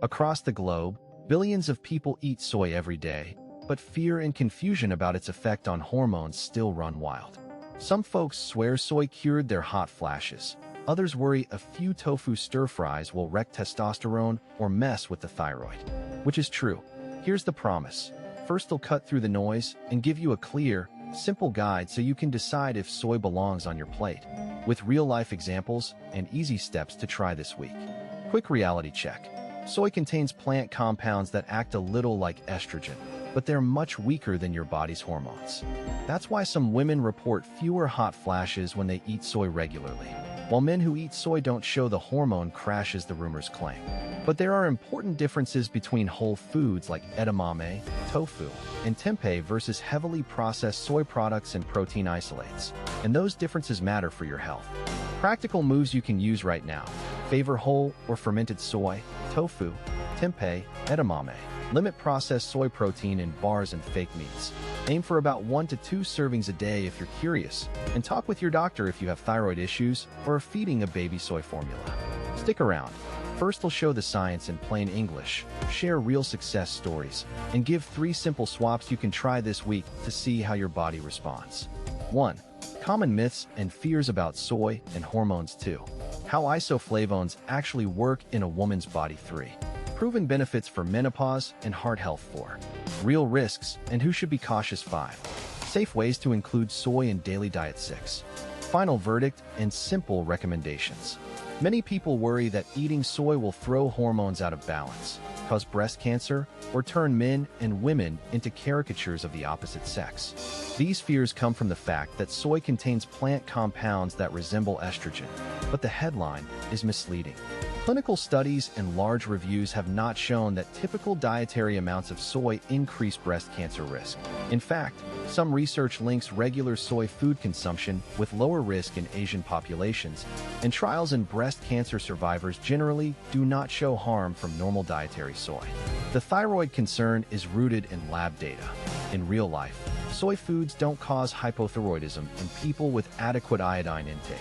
Across the globe, billions of people eat soy every day, but fear and confusion about its effect on hormones still run wild. Some folks swear soy cured their hot flashes. Others worry a few tofu stir-fries will wreck testosterone or mess with the thyroid. Which is true. Here's the promise. First, they'll cut through the noise and give you a clear, simple guide so you can decide if soy belongs on your plate, with real-life examples and easy steps to try this week. Quick reality check. Soy contains plant compounds that act a little like estrogen, but they're much weaker than your body's hormones. That's why some women report fewer hot flashes when they eat soy regularly, while men who eat soy don't show the hormone crashes the rumors claim. But there are important differences between whole foods like edamame, tofu, and tempeh versus heavily processed soy products and protein isolates, and those differences matter for your health. Practical moves you can use right now. Favor whole or fermented soy, tofu, tempeh, edamame. Limit processed soy protein in bars and fake meats. Aim for about 1 to 2 servings a day if you're curious, and talk with your doctor if you have thyroid issues or are feeding a baby soy formula. Stick around. First, I'll show the science in plain English, share real success stories, and give 3 simple swaps you can try this week to see how your body responds. 1. Common myths and fears about soy and hormones. 2. How isoflavones actually work in a woman's body. 3. Proven benefits for menopause and heart health. 4. Real risks and who should be cautious. 5. Safe ways to include soy in daily diet. 6. Final verdict and simple recommendations. Many people worry that eating soy will throw hormones out of balance, cause breast cancer, or turn men and women into caricatures of the opposite sex. These fears come from the fact that soy contains plant compounds that resemble estrogen, but the headline is misleading. Clinical studies and large reviews have not shown that typical dietary amounts of soy increase breast cancer risk. In fact, some research links regular soy food consumption with lower risk in Asian populations, and trials in breast cancer survivors generally do not show harm from normal dietary soy. The thyroid concern is rooted in lab data. In real life, soy foods don't cause hypothyroidism in people with adequate iodine intake,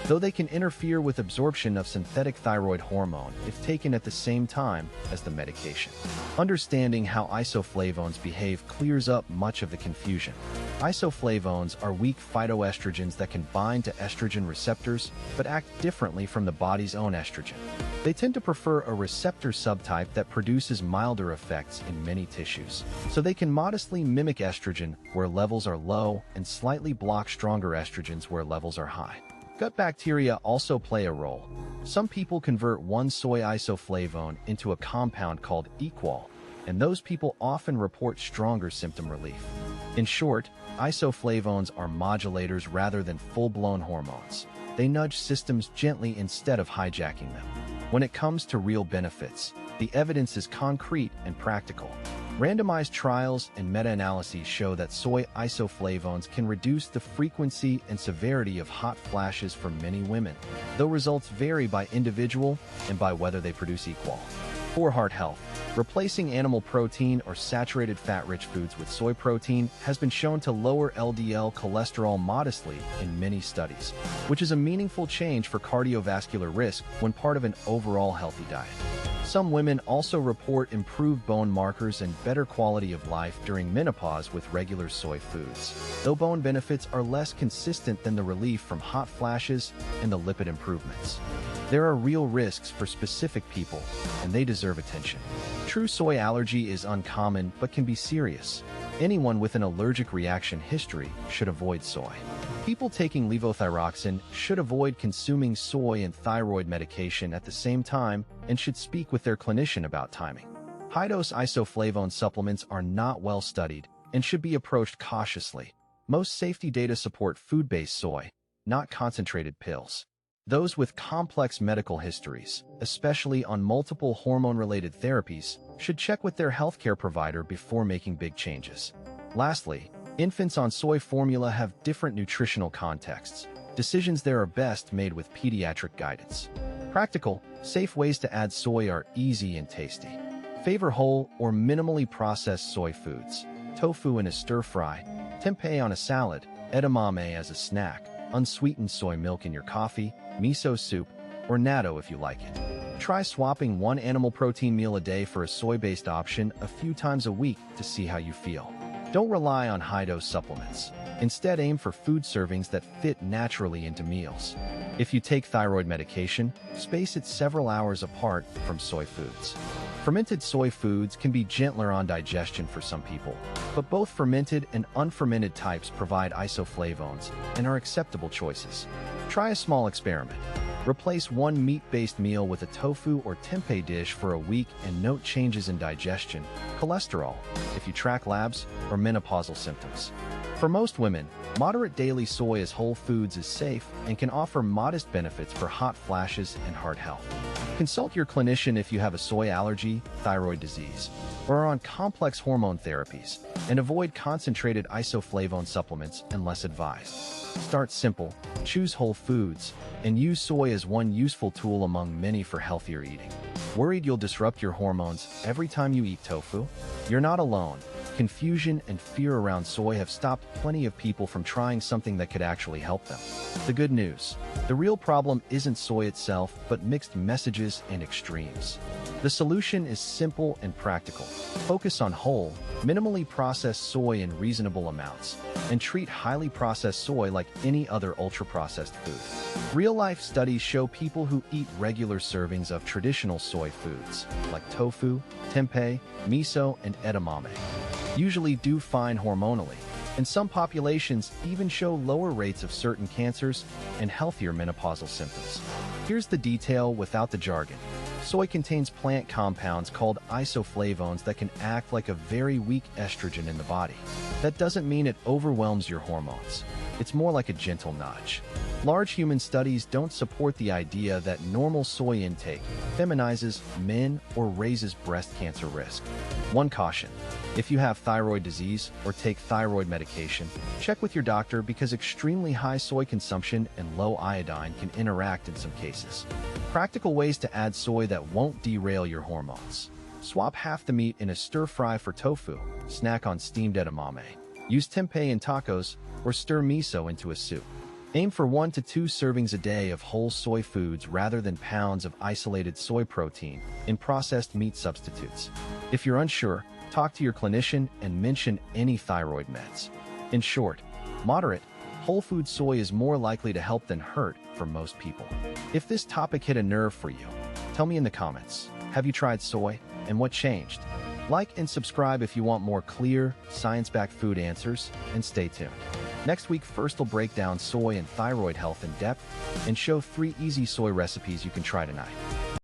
though they can interfere with absorption of synthetic thyroid hormone if taken at the same time as the medication. Understanding how isoflavones behave clears up much of the confusion. Isoflavones are weak phytoestrogens that can bind to estrogen receptors but act differently from the body's own estrogen. They tend to prefer a receptor subtype that produces milder effects in many tissues, so they can modestly mimic estrogen where levels are low and slightly block stronger estrogens where levels are high. Gut bacteria also play a role. Some people convert one soy isoflavone into a compound called equal, and those people often report stronger symptom relief. In short, isoflavones are modulators rather than full-blown hormones. They nudge systems gently instead of hijacking them. When it comes to real benefits, the evidence is concrete and practical. Randomized trials and meta-analyses show that soy isoflavones can reduce the frequency and severity of hot flashes for many women, though results vary by individual and by whether they produce equal. For heart health, replacing animal protein or saturated fat-rich foods with soy protein has been shown to lower LDL cholesterol modestly in many studies, which is a meaningful change for cardiovascular risk when part of an overall healthy diet. Some women also report improved bone markers and better quality of life during menopause with regular soy foods, though bone benefits are less consistent than the relief from hot flashes and the lipid improvements. There are real risks for specific people, and they deserve attention. True soy allergy is uncommon but can be serious. Anyone with an allergic reaction history should avoid soy. People taking levothyroxine should avoid consuming soy and thyroid medication at the same time and should speak with their clinician about timing. High-dose isoflavone supplements are not well studied and should be approached cautiously. Most safety data support food-based soy, not concentrated pills. Those with complex medical histories, especially on multiple hormone-related therapies, should check with their healthcare provider before making big changes. Lastly, infants on soy formula have different nutritional contexts. Decisions there are best made with pediatric guidance. Practical, safe ways to add soy are easy and tasty. Favor whole or minimally processed soy foods. Tofu in a stir-fry, tempeh on a salad, edamame as a snack, unsweetened soy milk in your coffee, miso soup, or natto if you like it. Try swapping one animal protein meal a day for a soy-based option a few times a week to see how you feel. Don't rely on high-dose supplements. Instead, aim for food servings that fit naturally into meals. If you take thyroid medication, space it several hours apart from soy foods. Fermented soy foods can be gentler on digestion for some people, but both fermented and unfermented types provide isoflavones and are acceptable choices. Try a small experiment. Replace one meat-based meal with a tofu or tempeh dish for a week and note changes in digestion, cholesterol, if you track labs, or menopausal symptoms. For most women, moderate daily soy as whole foods is safe and can offer modest benefits for hot flashes and heart health. Consult your clinician if you have a soy allergy, thyroid disease, or are on complex hormone therapies, and avoid concentrated isoflavone supplements unless advised. Start simple, choose whole foods, and use soy as one useful tool among many for healthier eating. Worried you'll disrupt your hormones every time you eat tofu? You're not alone. Confusion and fear around soy have stopped plenty of people from trying something that could actually help them. The good news: the real problem isn't soy itself, but mixed messages and extremes. The solution is simple and practical. Focus on whole, minimally processed soy in reasonable amounts, and treat highly processed soy like any other ultra-processed food. Real-life studies show people who eat regular servings of traditional soy foods, like tofu, tempeh, miso, and edamame, usually do fine hormonally, and some populations even show lower rates of certain cancers and healthier menopausal symptoms. Here's the detail without the jargon. Soy contains plant compounds called isoflavones that can act like a very weak estrogen in the body. That doesn't mean it overwhelms your hormones. It's more like a gentle nudge. Large human studies don't support the idea that normal soy intake feminizes men or raises breast cancer risk. One caution: if you have thyroid disease or take thyroid medication, check with your doctor because extremely high soy consumption and low iodine can interact in some cases. Practical ways to add soy that won't derail your hormones. Swap half the meat in a stir-fry for tofu, snack on steamed edamame. Use tempeh in tacos, or stir miso into a soup. Aim for 1 to 2 servings a day of whole soy foods rather than pounds of isolated soy protein in processed meat substitutes. If you're unsure, talk to your clinician and mention any thyroid meds. In short, moderate, whole food soy is more likely to help than hurt for most people. If this topic hit a nerve for you, tell me in the comments. Have you tried soy, and what changed? Like and subscribe if you want more clear, science-backed food answers, and stay tuned. Next week, first we'll break down soy and thyroid health in depth and show 3 easy soy recipes you can try tonight.